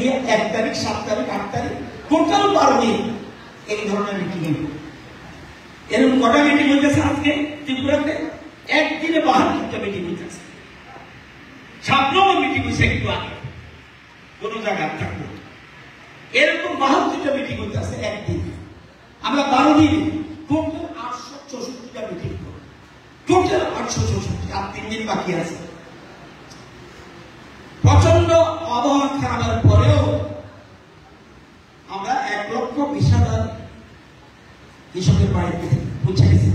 দিয়ে 1 তারিখ 7 তারিখ 8 তারিখ টোটাল 12 দিন এই ধরনের মিটিং। এরকম কটা মিটিং হয়েছে আজকে ত্রিপুরাতে? একদিনে 72টা মিটিং হয়েছে। 7 নম্বর মিটিং হয়েছে একটু আগে কোন জায়গায় থাকবো। এরকম 72টা মিটিং হচ্ছে একদিনে। আমরা 12 দিনে টোটাল 864টা মিটিং করব। টোটাল 864, আর 3 দিন বাকি আছে। প্রচন্ড আবহাওয়া খারাপের পরেও আমরা 1,20,000 কৃষকের বাড়িতে পৌঁছে গেছি।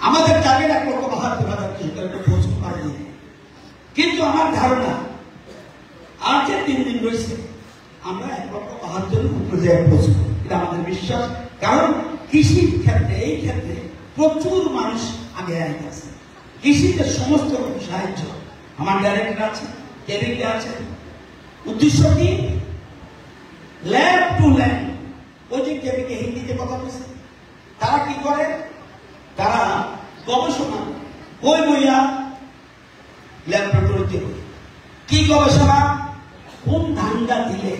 আমাদের টার্গেট 1,72,000 কৃষকের পৌঁছতে পারিনি, কিন্তু আমার ধারণা আর যে 3 দিন রয়েছে আমরা 1,72,000 পর্যায়ে পৌঁছব, এটা আমাদের বিশ্বাস। কারণ কৃষির ক্ষেত্রে এই ক্ষেত্রে প্রচুর মানুষ আগে আছে। কৃষিতে সমস্ত রকম সাহায্য আমার ডাইরেক্টর আছে, কেবিকে আছে। উদ্দেশ্য কি? Lab to land. ওই যে কেবিকে হিন্দিতে কথা বলছে, তারা কি করে? তারা গবেষণা বই বইয়া ল্যাবরেটরিতে কি গবেষণা? কোন ধানটা দিলে,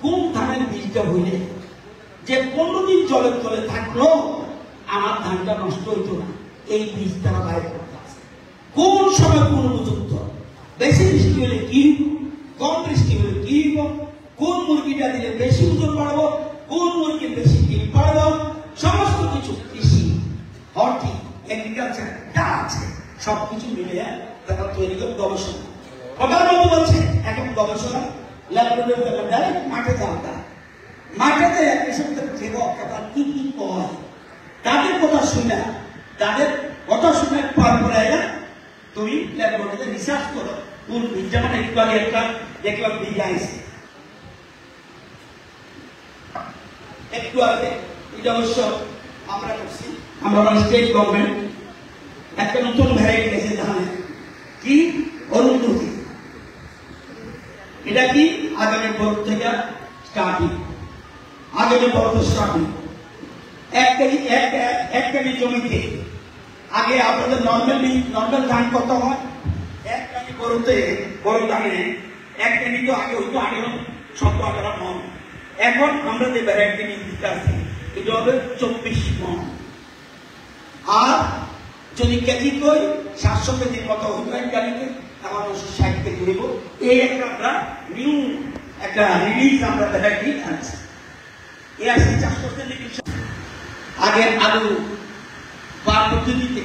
কোন ধানের বীজটা হইলে যে 15 দিন জলের তলে থাকলো আমার ধানটা নষ্ট হইতো না, এই বীজ তারা বাইর করতে আছে। কোন সময় কোন উপযুক্ত, বেশি বৃষ্টি হলে কি, কম বৃষ্টি হলে কি, কোন মুরগিটা দিলে বেশি ওজন বাড়বো, কোন মুরগি বেশি ডিম পাড়বো, সমস্ত কিছু কৃষি হর্টি এগ্রিকালচার যা আছে সবকিছু মিলিয়ে তারা তৈরি করে গবেষণা। প্রধানমন্ত্রী বলছে এখন গবেষণা ল্যাবরেটরি ডাইরেক্ট মাঠে যাওয়া, মাঠেতে কৃষকদের থেকে অর্থাৎ কি কি কয় তাদের কথা শুনে, তাদের কথা শুনে পরে তুমি ল্যাবরেটরিতে রিসার্চ করো কোন বীজ। যেমন একটু আগে একটা দেখলাম বীজ আইছে, একটু আগে এটা অবশ্য আমরা করছি, আমরা স্টেট গভর্নমেন্ট একটা নতুন ভ্যারাইটি গেছে ধানের, কি অরুন্ধতি। এটা কি আগামী বছর থেকে স্টার্টিং, আগামী বছর স্টার্টিং 1 কেজি জমিতে আগে আপনাদের নর্মাল ধান কত হয়? 1 কেজি বড় ধানে 1 কেজি তো আগে হইতো 17-18 মন। এখন আমরা যে ভ্যারাইটি দিতে আছি এটা হবে 24 মন। আর যদি কেজি কই 700 কেজির মতো হইতো এক গাড়িতে, আমার 60 কেজি হইব। এই একটা আমরা নিউ একটা রিলিজ আমরা ভ্যারাইটি আনছি। এই আসছে 400 কেজি। আগে আলু পার পদ্ধতিতে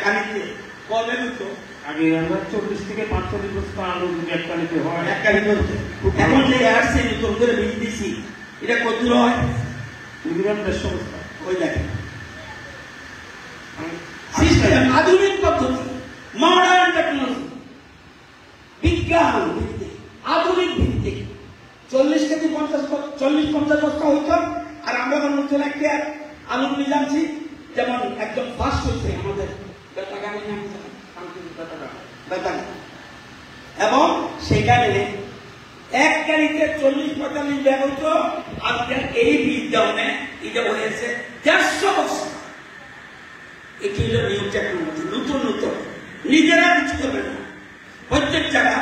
কালিতে কবে হতো? আগে আমরা 40 থেকে 45 বস্তা আলু এক কালিতে হয়, এক কালিতে হতো। এখন যে আসছে নতুন করে বীজ দিছি, এটা কত দূর হয়? 150 বস্তা। ওই দেখেন সিস্টেম, আধুনিক পদ্ধতি, মডার্ন টেকনোলজি, বিজ্ঞান ভিত্তিক, আধুনিক ভিত্তিক। 40 কেজি 40-50 বস্তা হইতো। আর আমরা নতুন একটা আলুর বীজ আনছি, যেমন একদম ফার্স্ট হচ্ছে আমাদের এবং সেখানে 1 গাড়িতে 40-45 ব্যাগ হতো। আজকে এই বীজ দেওয়া এটা হয়েছে 150 বস্তা। এটি হলো নিউ টেকনোলজি, নতুন নতুন, নিজেরা কিছু করবে না। প্রত্যেক জায়গা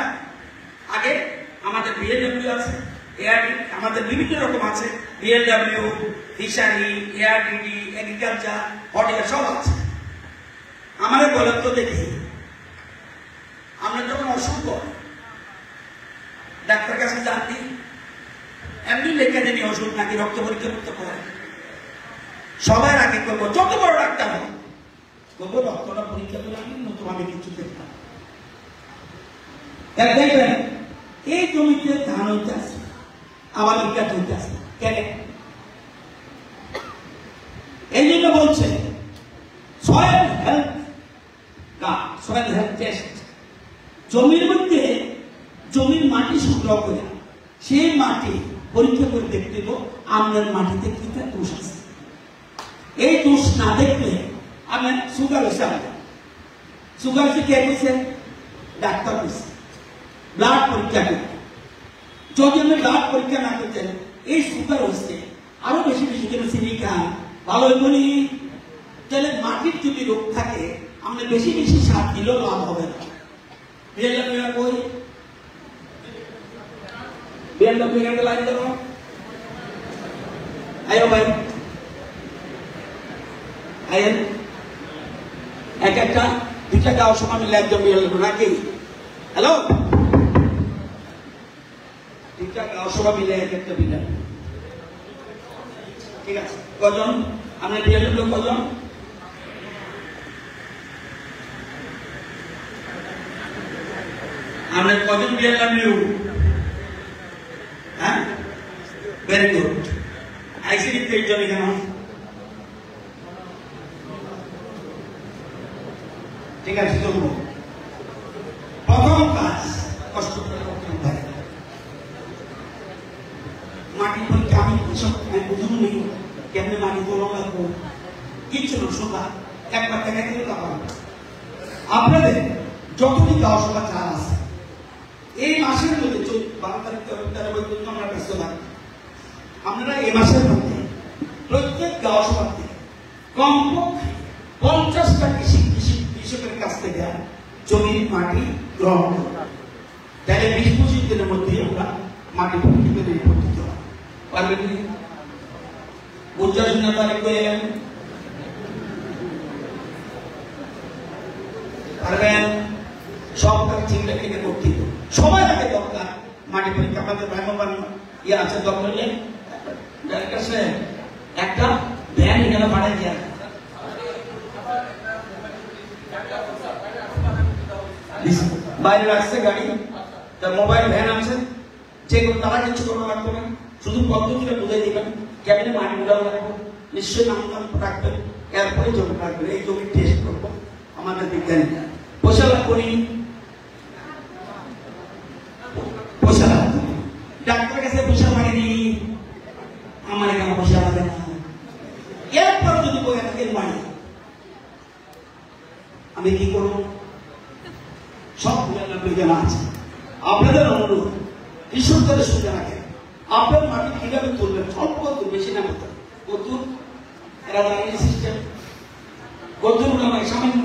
আগে আমাদের বিএলডব্লিউ আছে, এআরডি, আমাদের বিভিন্ন রকম আছে, BLW, fishery, ARDD, agriculture, horticulture সব আছে। আমাদের বলেন তো দেখি, আমরা যখন অসুখ ডাক্তার কাছে যাচ্ছি, এমনি লেখা দেনি ওষুধ নাকি রক্ত পরীক্ষা করতে পারে, সবাই আগে করবো যত বড় ডাক্তার হোক করবো রক্তটা পরীক্ষা করে আমি নতুন আমি কিছু দেখতাম। দেখবেন এই জমিতে ধান হইতে আছে, আমার বিজ্ঞান হইতে আছে কেন? এই জন্য বলছে soil health card, soil health test. জমির মধ্যে জমির মাটি সংগ্রহ করে সেই মাটি পরীক্ষা করে দেখতে দেবো আপনার মাটিতে কি দোষ আছে। এই দোষ না দেখলে আমি সুগার হয়েছে, আমাদের সুগার হচ্ছে কে বলছে? ডাক্তার বলছে। ব্লাড পরীক্ষা করতে, যদি আমি ব্লাড পরীক্ষা না করতেন এই সুগার হচ্ছে আরো বেশি বেশি করে চিনি খান ভালো বলি, তাহলে মাটির যদি রোগ থাকে আমরা বেশি বেশি সার দিলেও লাভ হবে না। বিএলডব্লিউ কই বিএলডব্লিউ এর লাইন দেবো আয়ো ভাই আয়েন এক একটা দুইটা গাঁও সময় মিলে একজন বিএলডব্লিউ নাকি হ্যালো দুইটা গাঁও সভা মিলে এক একটা বিএলডব্লিউ ঠিক আছে কজন আমরা বিএলডব্লিউ কজন আমরা কজন বিএলডব্লিউ হ্যাঁ ভেরি গুড আইসিডি তেইশজন কেন ঠিক আছে চলবো প্রথম কাজ কষ্ট করে করতে পারে মাটি পরীক্ষা আমি বুঝুন নেই কেমনি মাটি তোলা লাগবো কিচ্ছু না শোভা একবার দেখা দিলে তা পারবে আপনাদের যতটি গাঁও সভা চাল আছে এই মাসের মধ্যে 12 তারিখ 13 পর্যন্ত আমরা ব্যস্ত থাকি আপনারা এই মাসের মধ্যে প্রত্যেক গাঁও সভাতে কমপক্ষে 50টা কৃষকের কাছ থেকে জমির মাটি গ্রহণ করবে তাহলে 20-25 দিনের মধ্যে আমরা মাটি পরীক্ষা করে রিপোর্ট দিতে হবে পারবেন কি উচ্চারণ তারিখ করে এলেন পারবেন সব কাজ ঠিকঠাক থেকে করতে হবে সবাই আগে দরকার মাটি পরীক্ষা আমাদের ভ্রাম্যমান ইয়ে আছে দরকার হলে একটা ভ্যান এখানে ভাড়া দিয়ে বাইরে রাখছে গাড়ি তার মোবাইল ভ্যান আছে যেগুলো তারা কিছু করা লাগবে না শুধু পদ্ধতিটা বুঝাই দিবেন কেমনে মাটি গুলাও রাখবো নিশ্চয়ই নাম রাখবেন এরপরে জমি রাখবেন এই জমি টেস্ট করবো আমাদের বিজ্ঞানীরা পয়সা লাগবো নি পয়সা লাগবে ডাক্তারের কাছে পয়সা লাগেনি আমার এখানে পয়সা লাগে না এরপর যদি বই থাকেন মানি আমি কি করবো সব জানা আছে আপনাদের অনুরোধ কৃষকদের সুবিধা রাখেন আপনার মাটি কিভাবে তুলবেন অল্প কত বেশি না করতে কদ্দুর এরা জানিয়ে সিস্টেম কদ্দুর নামায় সামান্য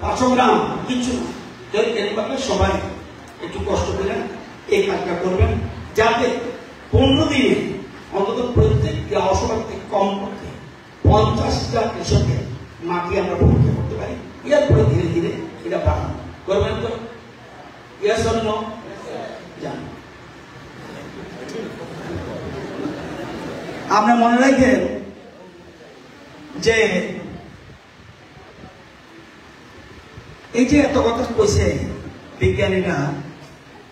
500 গ্রাম কিচ্ছু না সবাই একটু কষ্ট করে এই কাজটা করবেন যাতে 15 দিনে অন্তত প্রত্যেক গাঁও সভাতে কম করতে 50টা কৃষকের মাটি আমরা পরীক্ষা করতে পারি এরপরে ধীরে ধীরে এটা বাড়ানো করবেন তো ইয়েস অর নো জান আপনি মনে রাখেন যে এই যে এত কথা কইছে বিজ্ঞানীরা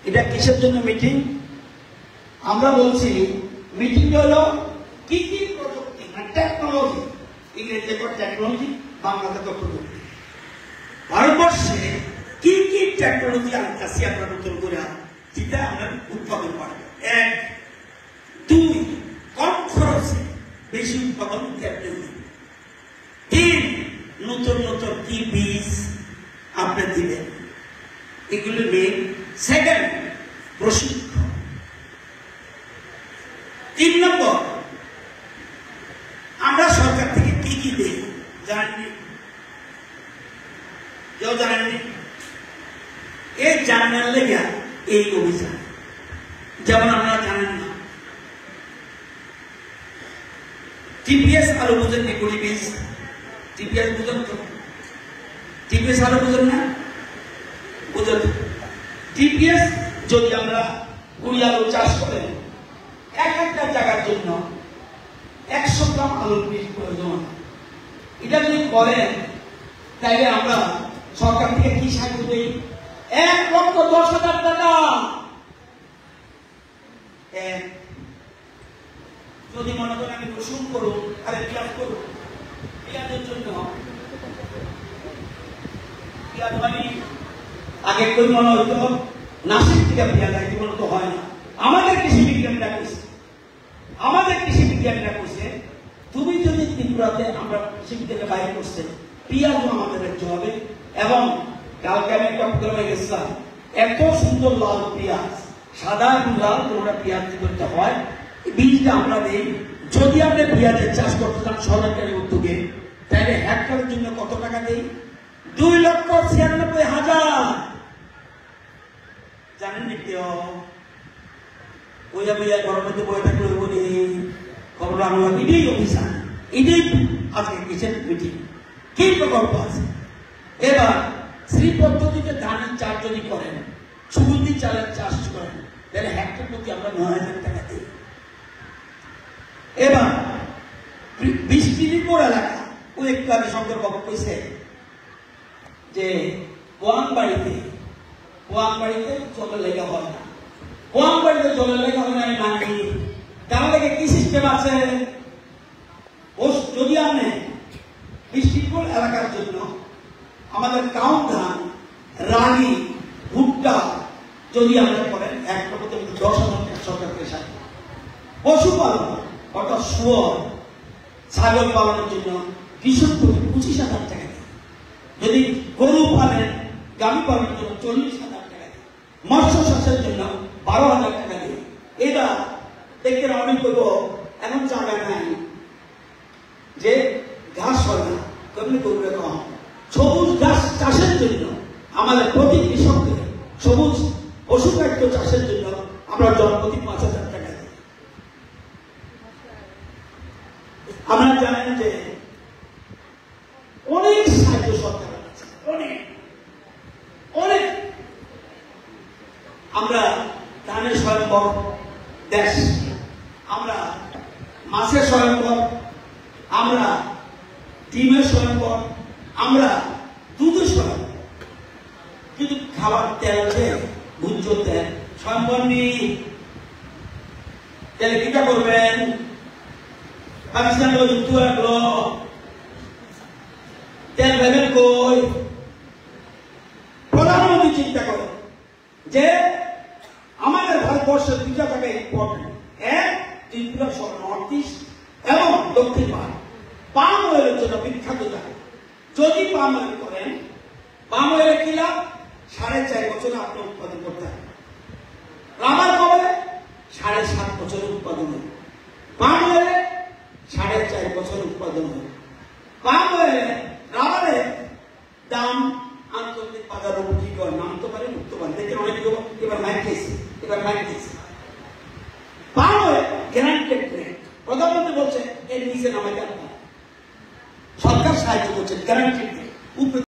এটা কিসের জন্য মিটিং আমরা বলছি মিটিং হলো কি কি প্রযুক্তি মানে টেকনোলজি ইংরেজিতে টেকনোলজি বাংলাতে তো প্রযুক্তি ভারতবর্ষে কি কি টেকনোলজি আনতেছি আমরা নতুন করে যেটা আমরা উৎপাদন করবো 1 2 কম খরচে বেশি উৎপাদন কেমনে 3 নতুন নতুন কি বীজ আপনি দিবেন এগুলো মেন সেকেন্ড প্রশিক্ষণ 3 নম্বর আমরা সরকার থেকে কি কি দেই জানেননি কেউ জানেননি এই জানার লেগে এই অভিযান যেমন আপনারা জানেন না টিপিএস আলো বুঝেন কি কুড়ি বীজ টিপিএস বুঝেন তো টিপিএস আলো বুঝেন না বুঝেন টিপিএস যদি আমরা কুড়ি আলু চাষ করেন এক একটা জায়গার জন্য 100 গ্রাম আলুর বীজ প্রয়োজন এটা যদি করেন তাইলে আমরা সরকার থেকে কি সাহায্য দেই 1,10,000 টাকা যদি মনে করেন আমি রসুন করুন আরে পেঁয়াজ করুন পেঁয়াজের জন্য পেঁয়াজ মানে আগে কই মনে হইতো নাসিক থেকে পেঁয়াজ আইতে মনে তো হয় না আমাদের কৃষি বিজ্ঞানীরা কইছে তুমি যদি ত্রিপুরাতে আমরা কৃষি থেকে বাইরে করছে পেঁয়াজও আমাদের রাখতে হবে এবং কালকে আমি একটা প্রোগ্রামে গেছিলাম এত সুন্দর লাল পেঁয়াজ সাদা এবং লাল তোমরা পেঁয়াজ করতে হয় বীজটা আমরা দেই যদি আপনি পেঁয়াজের চাষ করতে চান সরকারি উদ্যোগে তাহলে হেক্টরের জন্য কত টাকা দেই? 2,96,000। জানেন নি কেউ? বইয়া বইয়া ঘরের মধ্যে বয়ে থাকলে বলি খবর আনলাম। এটাই অফিসার, এটাই আজকে কিসের মিটিং, কি প্রকল্প আছে। এবার শ্রী পদ্ধতিতে ধানের চাষ যদি করেন, সুগন্ধি চালের চাষ করেন, তাহলে হেক্টর প্রতি আমরা 9,000 টাকা দিই। এবার বৃষ্টির উপর এলাকা, ওই একটু আগে শঙ্কর বাবু কইছে যে পোয়াংবাড়িতে জলের লেগে হয় না, পোয়াংবাড়িতে জলের লেগে হয় না। মানে তার লেগে কি সিস্টেম আছে? যদি আপনি বৃষ্টির এলাকার জন্য আমাদের কাউন ধান, রাগি, ভুট্টা যদি আমরা করেন, একটা প্রতি 10,000 টাকা সরকারকে সাথে। পশুপালন অর্থাৎ শুয়োর, ছাগল পালনের জন্য কৃষক প্রতি 25,000 টাকা দেয়। যদি গরু পালেন, গাভী পালনের জন্য 40,000 টাকা দেয়। মৎস্য চাষের জন্য 12,000 টাকা দেয়। এবার দেখতে অনেক করবো এমন জায়গায় নাই যে ঘাস হয় না, কেমনি করবে কম। সবুজ ঘাস চাষের জন্য আমাদের প্রতি কৃষককে, সবুজ পশুখাদ্য চাষের জন্য আমরা জনপ্রতি 5,000 টাকা দিই। আমরা জানেন যে অনেক সাহায্য সরকার আছে, অনেক অনেক। আমরা ধানের স্বয়ংবর দেশ, আমরা মাছের স্বয়ংবর, আমরা ডিমের স্বয়ংবর, আমরা দুধের স্বয়ংবর। কিন্তু খাবার তেল দেয়, ভোজ্য তেল স্বয়ংবর নেই। তাহলে কিটা করবেন? পাকিস্তান যুদ্ধ লাগলো, তেল ভেবেন কই? প্রধানমন্ত্রী চিন্তা করে যে আমাদের ভারতবর্ষের দুটা জায়গায় ইম্পর্টেন্ট, এক ত্রিপুরা সহ নর্থ ইস্ট এবং দক্ষিণ ভারত পাম অয়েলের জন্য বিখ্যাত জায়গা। যদি পাম অয়েল করেন, পাম অয়েলে কি লাভ? 4.5 বছরে আপনি উৎপাদন করতে হবে। রাবার কবে? 7.5 বছরে উৎপাদন হবে। পাম অয়েলে 4.5 বছর উৎপাদন হবে। পাম অয়েলে, রাবারের দাম আন্তর্জাতিক বাজারে কি করে নামতে পারে, উঠতে পারে। দেখেন অনেক লোক এবার মাইক খেয়েছে, পাম অয়েল গ্যারান্টেড রেট। প্রধানমন্ত্রী বলছে এর নিচে নামে কেন, সরকার সাহায্য করছে, গ্যারান্টেড